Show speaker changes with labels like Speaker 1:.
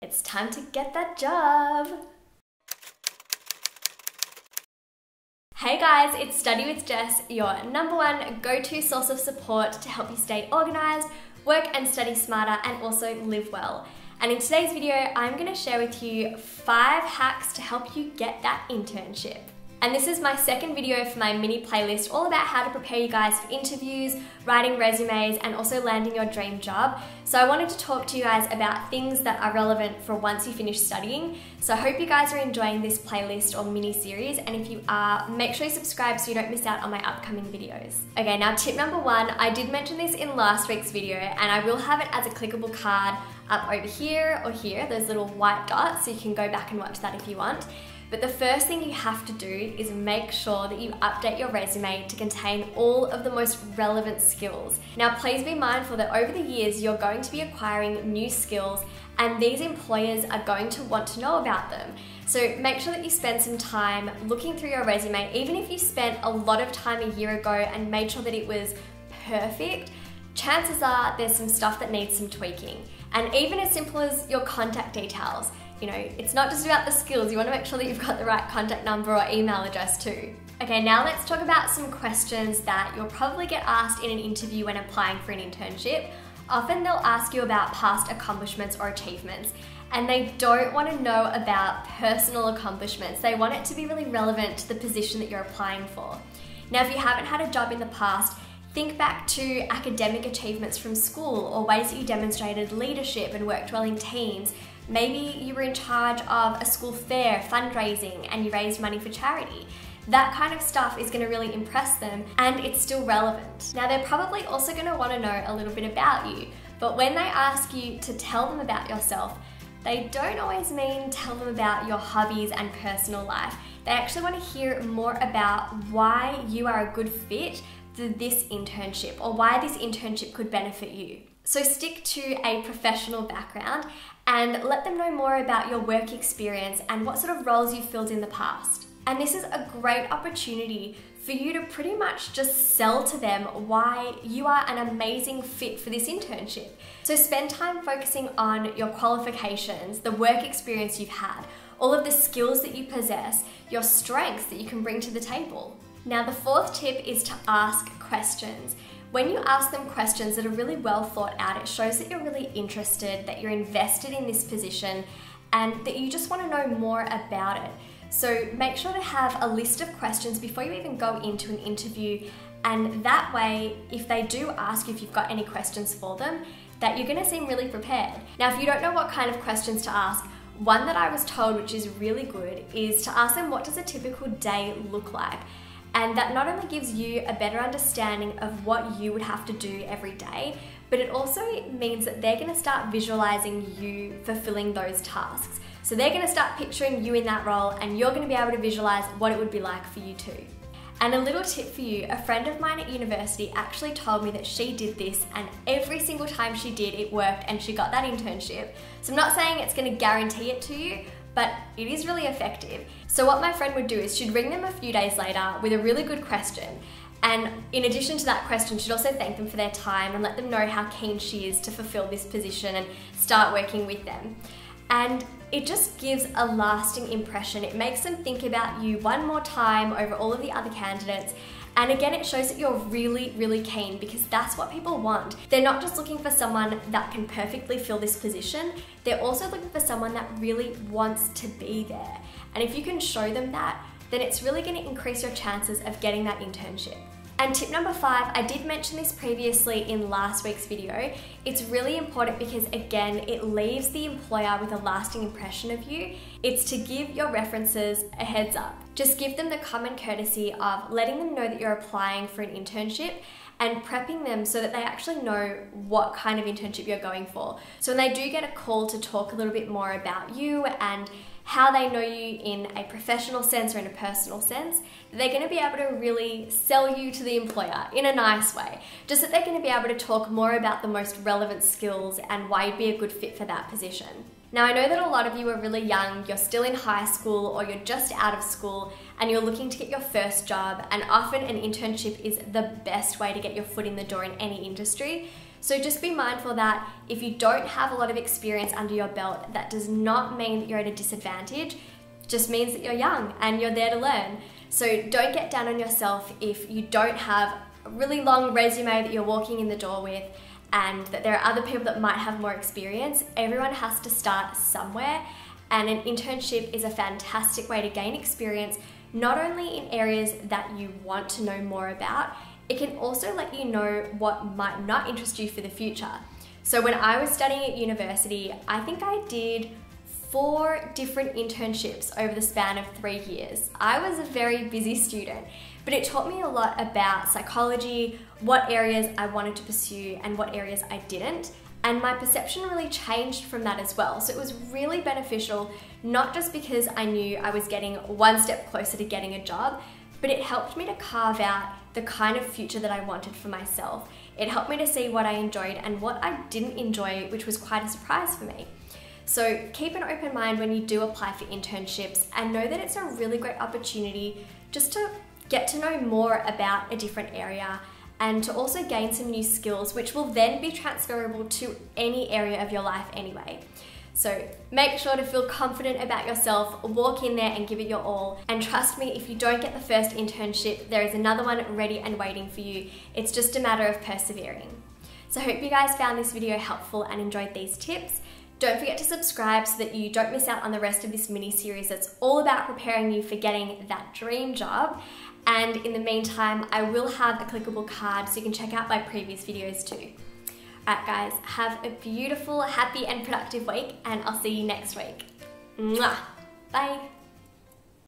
Speaker 1: It's time to get that job. Hey guys, it's Study with Jess, your #1 go-to source of support to help you stay organized, work and study smarter, and also live well. And in today's video, I'm going to share with you 5 hacks to help you get that internship. And this is my second video for my mini playlist all about how to prepare you guys for interviews, writing resumes, and also landing your dream job. So I wanted to talk to you guys about things that are relevant for once you finish studying. So I hope you guys are enjoying this playlist or mini series, and if you are, make sure you subscribe so you don't miss out on my upcoming videos. Okay, now tip number 1, I did mention this in last week's video, and I will have it as a clickable card up over here or here, those little white dots, so you can go back and watch that if you want. But the first thing you have to do is make sure that you update your resume to contain all of the most relevant skills. Now, please be mindful that over the years, you're going to be acquiring new skills, and these employers are going to want to know about them. So make sure that you spend some time looking through your resume, even if you spent a lot of time a year ago and made sure that it was perfect. Chances are there's some stuff that needs some tweaking. And even as simple as your contact details. You know, it's not just about the skills, you want to make sure that you've got the right contact number or email address too. Okay, now let's talk about some questions that you'll probably get asked in an interview when applying for an internship. Often they'll ask you about past accomplishments or achievements, and they don't want to know about personal accomplishments. They want it to be really relevant to the position that you're applying for. Now, if you haven't had a job in the past, think back to academic achievements from school or ways that you demonstrated leadership and worked well in teams. Maybe you were in charge of a school fair, fundraising, and you raised money for charity. That kind of stuff is going to really impress them, and it's still relevant. Now, they're probably also going to want to know a little bit about you, but when they ask you to tell them about yourself, they don't always mean tell them about your hobbies and personal life. They actually want to hear more about why you are a good fit for this internship or why this internship could benefit you. So stick to a professional background and let them know more about your work experience and what sort of roles you've filled in the past. And this is a great opportunity for you to pretty much just sell to them why you are an amazing fit for this internship. So spend time focusing on your qualifications, the work experience you've had, all of the skills that you possess, your strengths that you can bring to the table. Now, the 4th tip is to ask questions. When you ask them questions that are really well thought out, it shows that you're really interested, that you're invested in this position, and that you just want to know more about it. So make sure to have a list of questions before you even go into an interview, and that way, if they do ask you if you've got any questions for them, that you're going to seem really prepared. Now, if you don't know what kind of questions to ask, one that I was told, which is really good, is to ask them, what does a typical day look like? And that not only gives you a better understanding of what you would have to do every day, but it also means that they're going to start visualizing you fulfilling those tasks. So they're going to start picturing you in that role, and you're going to be able to visualize what it would be like for you too. And a little tip for you, a friend of mine at university actually told me that she did this, and every single time she did, it worked and she got that internship. So I'm not saying it's going to guarantee it to you, but it is really effective. So what my friend would do is she'd ring them a few days later with a really good question. And in addition to that question, she'd also thank them for their time and let them know how keen she is to fulfill this position and start working with them. And it just gives a lasting impression. It makes them think about you one more time over all of the other candidates. And again, it shows that you're really, really keen, because that's what people want. They're not just looking for someone that can perfectly fill this position, they're also looking for someone that really wants to be there. And if you can show them that, then it's really going to increase your chances of getting that internship. And tip number 5, I did mention this previously in last week's video. It's really important because, again, it leaves the employer with a lasting impression of you. It's to give your references a heads up. Just give them the common courtesy of letting them know that you're applying for an internship and prepping them so that they actually know what kind of internship you're going for. So when they do get a call to talk a little bit more about you and how they know you in a professional sense or in a personal sense, they're going to be able to really sell you to the employer in a nice way. Just that they're going to be able to talk more about the most relevant skills and why you'd be a good fit for that position. Now, I know that a lot of you are really young, you're still in high school or you're just out of school and you're looking to get your first job, and often an internship is the best way to get your foot in the door in any industry. So just be mindful that if you don't have a lot of experience under your belt, that does not mean that you're at a disadvantage. It just means that you're young and you're there to learn. So don't get down on yourself if you don't have a really long resume that you're walking in the door with, and that there are other people that might have more experience. Everyone has to start somewhere, and an internship is a fantastic way to gain experience, not only in areas that you want to know more about, it can also let you know what might not interest you for the future. So when I was studying at university, I think I did 4 different internships over the span of 3 years. I was a very busy student, but it taught me a lot about psychology, what areas I wanted to pursue and what areas I didn't. And my perception really changed from that as well. So it was really beneficial, not just because I knew I was getting one step closer to getting a job, but it helped me to carve out the kind of future that I wanted for myself. It helped me to see what I enjoyed and what I didn't enjoy, which was quite a surprise for me. So keep an open mind when you do apply for internships, and know that it's a really great opportunity just to get to know more about a different area and to also gain some new skills, which will then be transferable to any area of your life anyway. So make sure to feel confident about yourself, walk in there and give it your all. And trust me, if you don't get the first internship, there is another one ready and waiting for you. It's just a matter of persevering. So I hope you guys found this video helpful and enjoyed these tips. Don't forget to subscribe so that you don't miss out on the rest of this mini-series that's all about preparing you for getting that dream job. And in the meantime, I will have a clickable card so you can check out my previous videos too. Alright guys, have a beautiful, happy and productive week, and I'll see you next week. Mwah! Bye!